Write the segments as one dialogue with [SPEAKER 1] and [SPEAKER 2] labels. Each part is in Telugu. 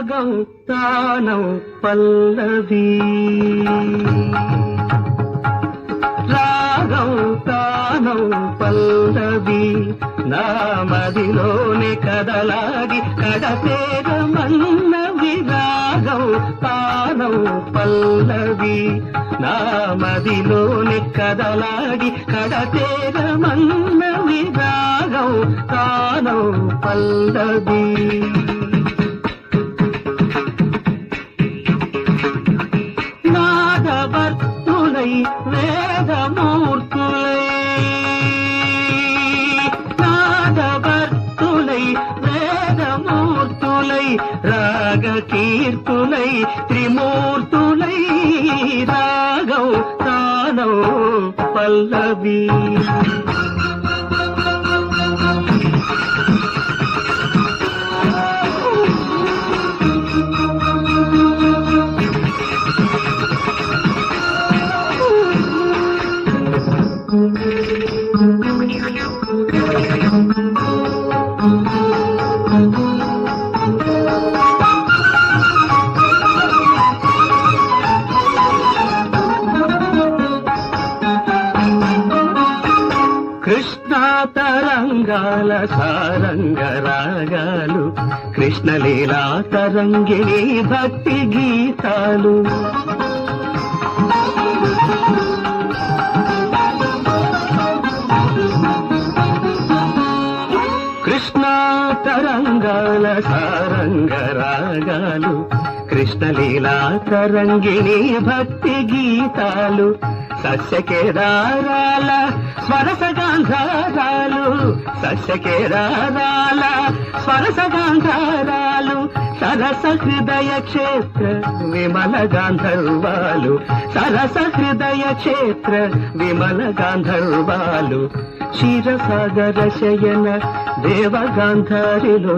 [SPEAKER 1] రాగం తానం పల్లవి రాగం తానం పల్లవి నా మదిలోని కదలాడి కడతేరమన్నవి రాగం తానం పల్లవి నా మదిలోని కదలాడి కడతేరమన్నవి రాగం తానం పల్లవి నాదవర్తులై వేదమూర్తులై నాదవర్తులై వేదమూర్తులై రాగకీర్తులై త్రిమూర్తులై రాగం తానం పల్లవి కృష్ణా తరంగాల సారంగ రాగాలు కృష్ణలీలా తరంగిణి భక్తి గీతాలు కృష్ణా తరంగాల సారంగ రాగాలు కృష్ణలీలా తరంగిణి భక్తి గీతాలు సస్యకేదారాల స్వరసగాంధారాలు సస్యకేదారాల స్వరసగాంధారాలు సరస హృదయ క్షేత్ర విమల గాంధర్వాలు సరస హృదయ క్షేత్ర విమల గాంధర్వాలు క్షీరసాగర శయన దేవగాంధారిలో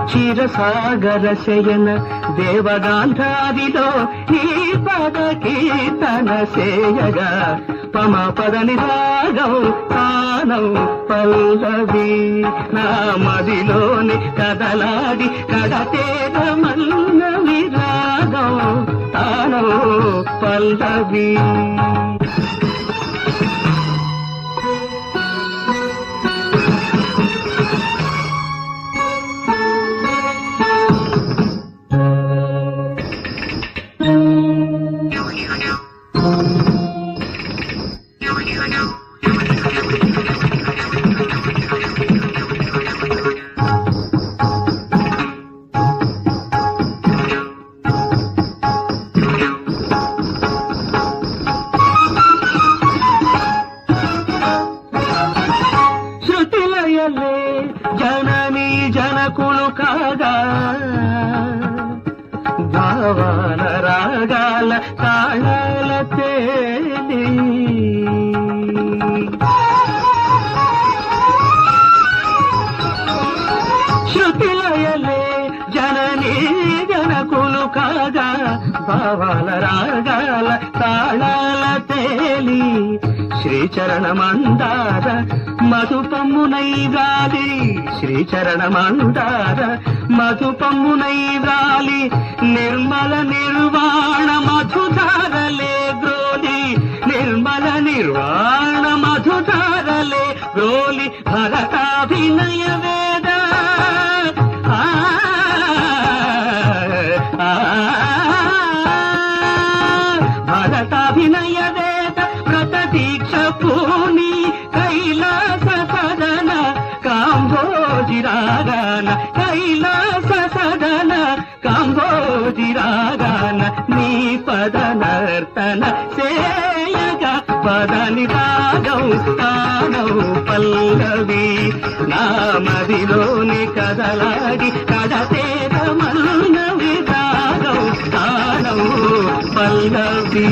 [SPEAKER 1] క్షీరసాగర శయన దేవగాంధారిలో ఈ పద కీర్తన సేయగా పమ పదని రాగం తానం పల్లవి నా మదిలోని కదలాడి కడతేరమన్నవి రాగం తానం పల్లవి జననీ జనకులు కాగా భావాల రాగాల తాళాల తేలి శృతిలయలే జననీ జనకులు కాగా భావాల రాగాల తాళాల తేలి శ్రీచరణమందార మధుపమ్మునై వ్రాలి శ్రీచరణమందార మధుపమ్మునై వ్రాలి నిర్మల నిర్వాణ మధుధారలే గ్రోలి నిర్మల నిర్వాణ మధుధారలే గ్రోలి భరతాభినయ వేద భరతాభినయ వేద వ్రత దీక్ష పూని కైలాస సదన కాంభోజి రాగాన కైలాస సదన కాంభోజి రాగాన నీ పద నర్తన సేయగా పదని రాగం తానం పల్లవి నా మదిలోని కదలాడి కడతేరమన్నవి రాగం తానం పల్లవి.